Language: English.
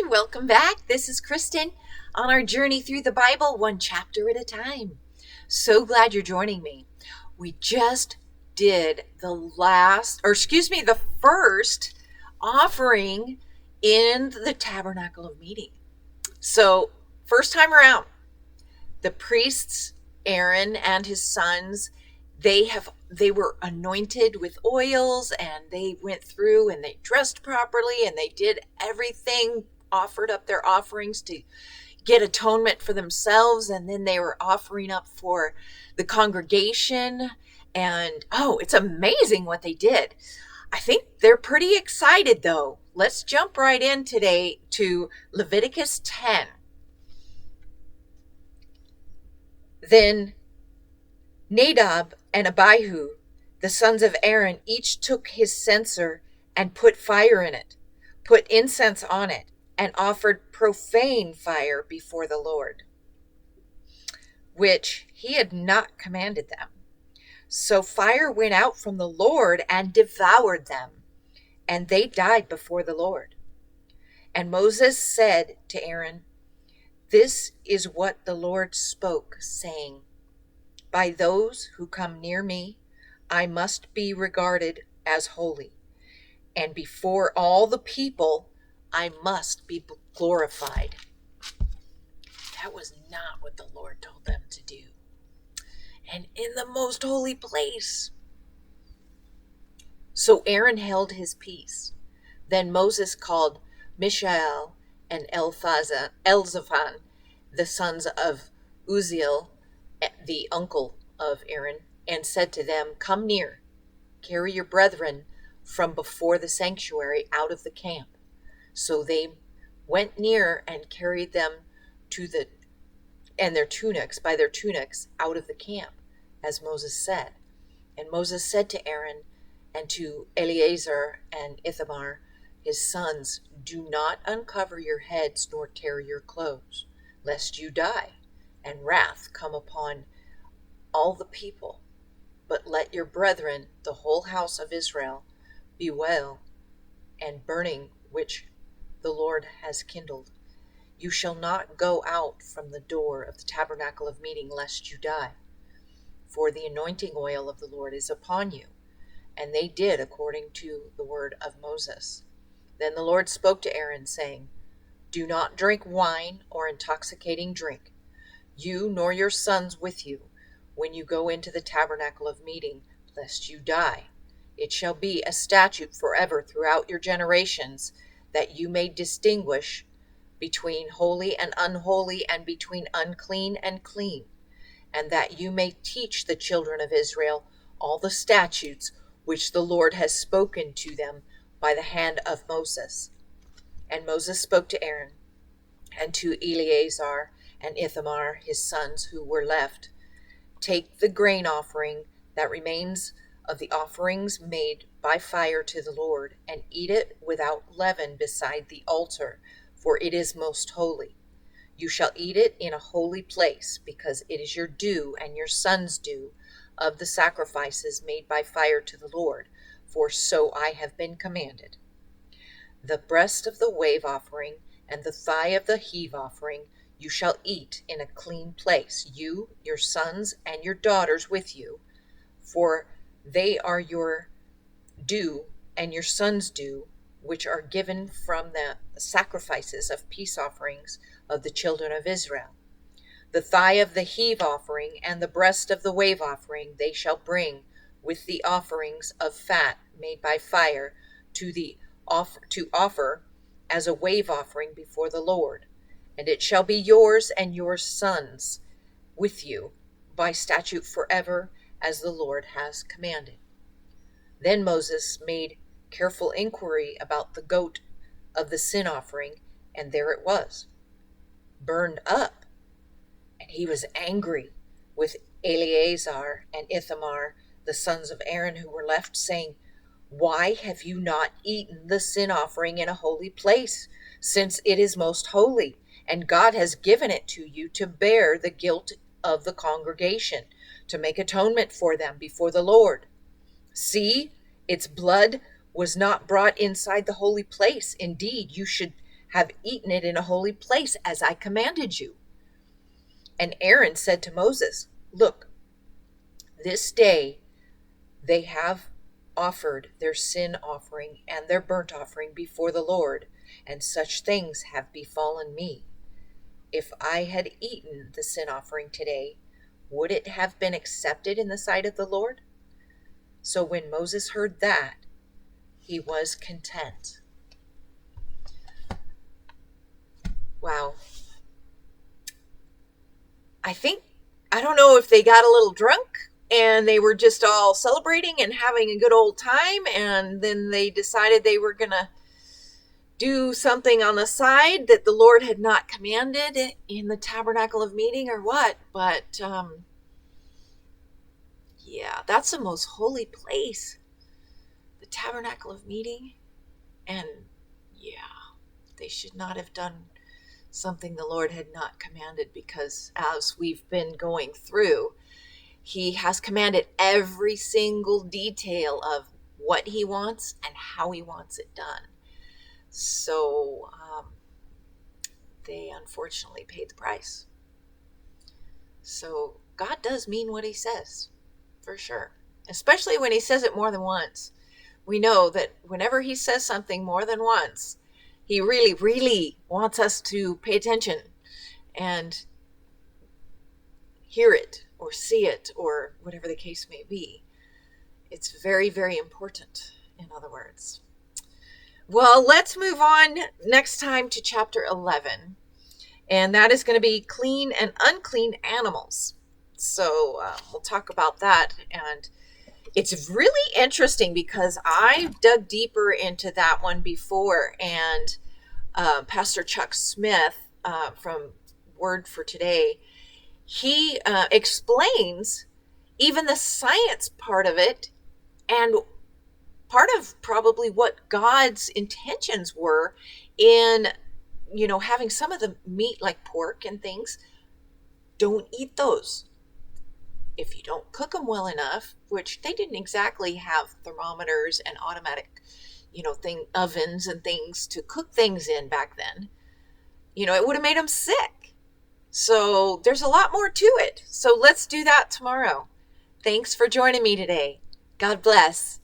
Hi, welcome back. This is Kristen on our journey through the Bible, one chapter at a time. So glad you're joining me. We just did the first offering in the tabernacle of meeting. So, first time around, the priests, Aaron and his sons, they were anointed with oils, and they went through and they dressed properly and they did everything, offered up their offerings to get atonement for themselves, and then they were offering up for the congregation. And it's amazing what they did. I think they're pretty excited though. Let's jump right in today to Leviticus 10. Then Nadab and Abihu, the sons of Aaron, each took his censer and put fire in it, put incense on it, and offered profane fire before the Lord, which he had not commanded them. So fire went out from the Lord and devoured them, and they died before the Lord. And Moses said to Aaron, "This is what the Lord spoke, saying, by those who come near me, I must be regarded as holy, and before all the people, I must be glorified." That was not what the Lord told them to do. And in the most holy place. So Aaron held his peace. Then Moses called Mishael and Elzaphan, the sons of Uzziel, the uncle of Aaron, and said to them, "Come near, carry your brethren from before the sanctuary out of the camp." So they went near and carried them by their tunics out of the camp, as Moses said. And Moses said to Aaron and to Eleazar and Ithamar, his sons, "Do not uncover your heads nor tear your clothes, lest you die, and wrath come upon all the people. But let your brethren, the whole house of Israel, bewail and burning which the Lord has kindled. You shall not go out from the door of the tabernacle of meeting, lest you die. For the anointing oil of the Lord is upon you." And they did according to the word of Moses. Then the Lord spoke to Aaron, saying, "Do not drink wine or intoxicating drink, you nor your sons with you, when you go into the tabernacle of meeting, lest you die. It shall be a statute forever throughout your generations, that you may distinguish between holy and unholy, and between unclean and clean, and that you may teach the children of Israel all the statutes which the Lord has spoken to them by the hand of Moses." And Moses spoke to Aaron and to Eleazar and Ithamar, his sons, who were left, "Take the grain offering that remains of the offerings made by fire to the Lord, and eat it without leaven beside the altar, for it is most holy. You shall eat it in a holy place, because it is your due and your son's due of the sacrifices made by fire to the Lord, for so I have been commanded. The breast of the wave offering and the thigh of the heave offering you shall eat in a clean place, you, your sons, and your daughters with you, for they are your due and your sons' due, which are given from the sacrifices of peace offerings of the children of Israel. The thigh of the heave offering and the breast of the wave offering they shall bring with the offerings of fat made by fire to offer as a wave offering before the Lord. And it shall be yours and your sons with you by statute forever, as the Lord has commanded." Then Moses made careful inquiry about the goat of the sin offering, and there it was, burned up. And he was angry with Eleazar and Ithamar, the sons of Aaron, who were left, saying, "Why have you not eaten the sin offering in a holy place, since it is most holy, and God has given it to you to bear the guilt of the congregation, to make atonement for them before the Lord? See, its blood was not brought inside the holy place. Indeed, you should have eaten it in a holy place as I commanded you. And Aaron said to Moses, look, this day they have offered their sin offering and their burnt offering before the Lord, and such things have befallen me. If I had eaten the sin offering today, would it have been accepted in the sight of the Lord? So when Moses heard that, he was content. Wow. I don't know if they got a little drunk and they were just all celebrating and having a good old time, and then they decided they were going to do something on the side that the Lord had not commanded in the tabernacle of meeting, or what. But yeah, that's the most holy place, the tabernacle of meeting. And yeah, they should not have done something the Lord had not commanded, because as we've been going through, he has commanded every single detail of what he wants and how he wants it done. So they unfortunately paid the price. So God does mean what he says, for sure, especially when he says it more than once. We know that whenever he says something more than once, he really, really wants us to pay attention and hear it or see it, or whatever the case may be. It's very, very important, in other words. Well, let's move on next time to chapter 11. And that is going to be clean and unclean animals. So we'll talk about that. And it's really interesting because I dug deeper into that one before. And Pastor Chuck Smith from Word for Today, he explains even the science part of it, and part of probably what God's intentions were in, having some of the meat like pork and things. Don't eat those if you don't cook them well enough, which they didn't exactly have thermometers and automatic, ovens and things to cook things in back then. It would have made them sick. So there's a lot more to it. So let's do that tomorrow. Thanks for joining me today. God bless.